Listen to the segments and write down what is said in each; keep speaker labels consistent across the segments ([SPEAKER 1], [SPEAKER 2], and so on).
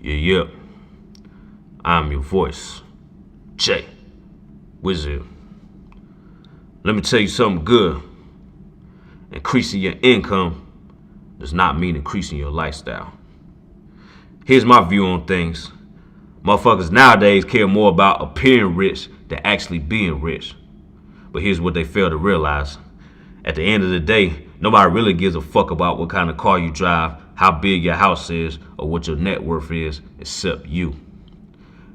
[SPEAKER 1] Yeah, I'm your voice, Jay Wizard. Let me tell you something good. Increasing your income does not mean increasing your lifestyle. Here's my view on things. Motherfuckers nowadays care more about appearing rich than actually being rich. But here's what they fail to realize. At the end of the day, nobody really gives a fuck about what kind of car you drive, how big your house is, or what your net worth is, except you.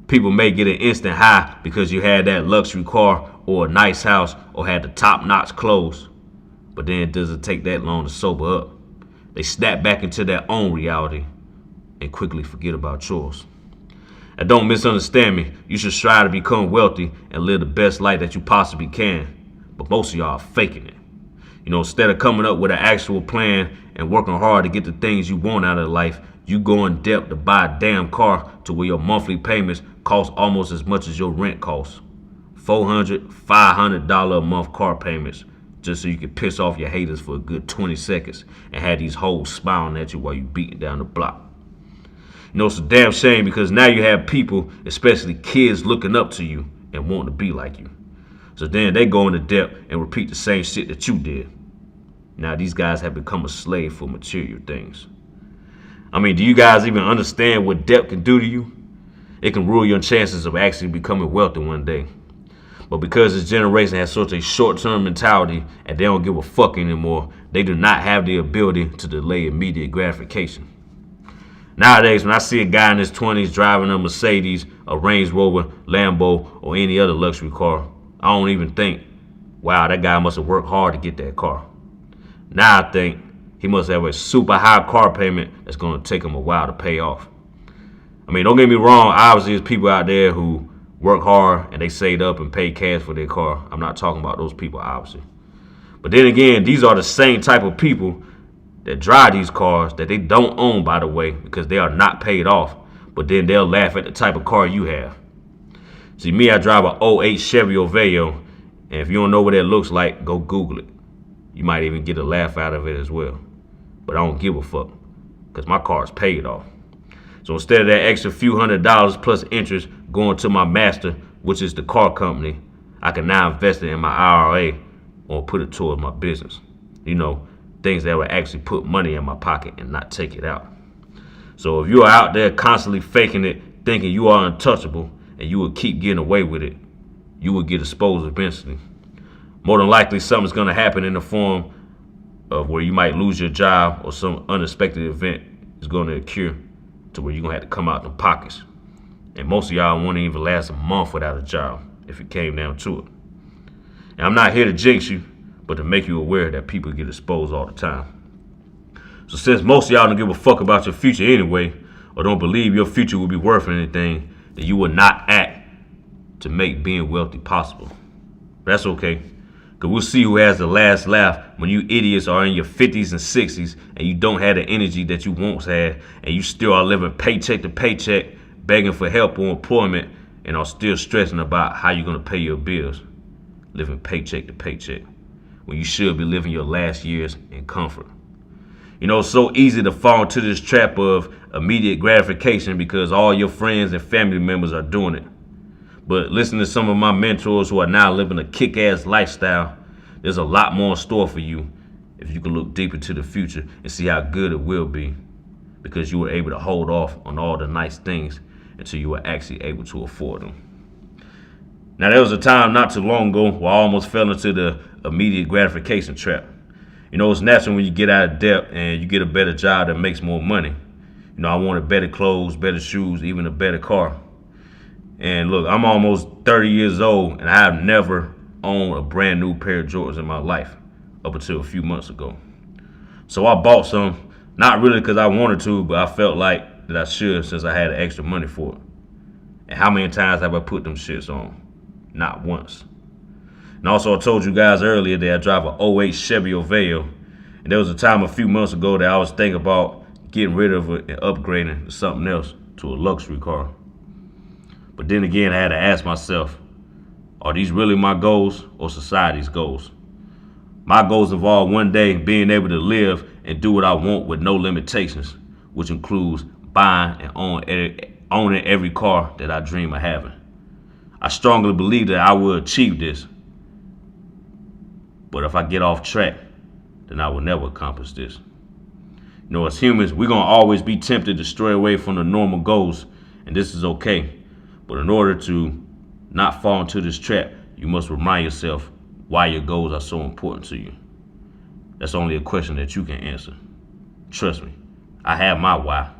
[SPEAKER 1] People may get an instant high because you had that luxury car or a nice house or had the top-notch clothes. But then it doesn't take that long to sober up. They snap back into their own reality and quickly forget about yours. And don't misunderstand me, you should strive to become wealthy and live the best life that you possibly can. But most of y'all are faking it. Instead of coming up with an actual plan and working hard to get the things you want out of life, you go in debt to buy a damn car to where your monthly payments cost almost as much as your rent costs. $400, $500 a month car payments just so you can piss off your haters for a good 20 seconds and have these hoes smiling at you while you beating down the block. It's a damn shame because now you have people, especially kids, looking up to you and wanting to be like you. So then they go into debt and repeat the same shit that you did. Now these guys have become a slave for material things. Do you guys even understand what debt can do to you? It can ruin your chances of actually becoming wealthy one day. But because this generation has such a short-term mentality and they don't give a fuck anymore, they do not have the ability to delay immediate gratification. Nowadays, when I see a guy in his 20s driving a Mercedes, a Range Rover, Lambo, or any other luxury car, I don't even think, wow, that guy must have worked hard to get that car. Now I think he must have a super high car payment that's going to take him a while to pay off. Don't get me wrong, obviously there's people out there who work hard and they saved up and paid cash for their car. I'm not talking about those people, obviously. But then again, these are the same type of people that drive these cars that they don't own, by the way, because they are not paid off. But then they'll laugh at the type of car you have. See, me, I drive a '08 Chevy Oveo, and if you don't know what that looks like, go Google it. You might even get a laugh out of it as well. But I don't give a fuck, because my car is paid off. So instead of that extra few $100 plus interest going to my master, which is the car company, I can now invest it in my IRA or put it towards my business. Things that would actually put money in my pocket and not take it out. So if you are out there constantly faking it, thinking you are untouchable, and you will keep getting away with it, you will get exposed eventually. More than likely, something's going to happen in the form of where you might lose your job or some unexpected event is going to occur to where you're going to have to come out the pockets. And most of y'all won't even last a month without a job if it came down to it. And I'm not here to jinx you, but to make you aware that people get exposed all the time. So since most of y'all don't give a fuck about your future anyway, or don't believe your future will be worth anything, then you will not act to make being wealthy possible. That's okay, because we'll see who has the last laugh when you idiots are in your 50s and 60s and you don't have the energy that you once had, and you still are living paycheck to paycheck, begging for help or employment, and are still stressing about how you're going to pay your bills, living paycheck to paycheck, when you should be living your last years in comfort. It's so easy to fall into this trap of immediate gratification because all your friends and family members are doing it. But listen to some of my mentors who are now living a kick-ass lifestyle. There's a lot more in store for you if you can look deep into the future and see how good it will be, because you were able to hold off on all the nice things until you were actually able to afford them. Now, there was a time not too long ago where I almost fell into the immediate gratification trap. It's natural when you get out of debt and you get a better job that makes more money. I wanted better clothes, better shoes, even a better car. And look, I'm almost 30 years old and I have never owned a brand new pair of Jordans in my life up until a few months ago. So I bought some, not really because I wanted to, but I felt like that I should since I had the extra money for it. And how many times have I put them shits on? Not once. And also I told you guys earlier that I drive a '08 Chevy Oveo. And there was a time a few months ago that I was thinking about getting rid of it and upgrading to something else, to a luxury car. But then again, I had to ask myself, are these really my goals or society's goals? My goals involve one day being able to live and do what I want with no limitations, which includes buying and owning every car that I dream of having. I strongly believe that I will achieve this, but if I get off track, then I will never accomplish this. You know, as humans, we're going to always be tempted to stray away from the normal goals, and this is okay. But in order to not fall into this trap, you must remind yourself why your goals are so important to you. That's only a question that you can answer. Trust me, I have my why,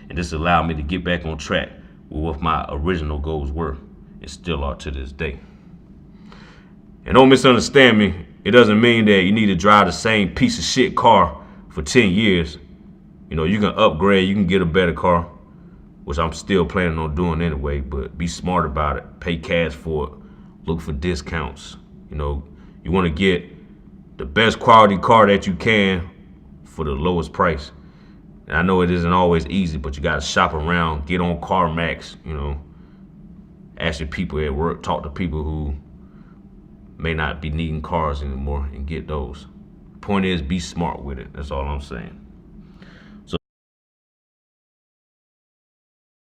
[SPEAKER 1] and this allowed me to get back on track with what my original goals were and still are to this day. And don't misunderstand me, it doesn't mean that you need to drive the same piece of shit car for 10 years. You know, you can upgrade, you can get a better car, which I'm still planning on doing anyway, but be smart about it. Pay cash for it. Look for discounts. You know, you want to get the best quality car that you can for the lowest price. And I know it isn't always easy, but you got to shop around, get on CarMax, you know, ask your people at work, talk to people who may not be needing cars anymore and get those. Point is, be smart with it. That's all I'm saying.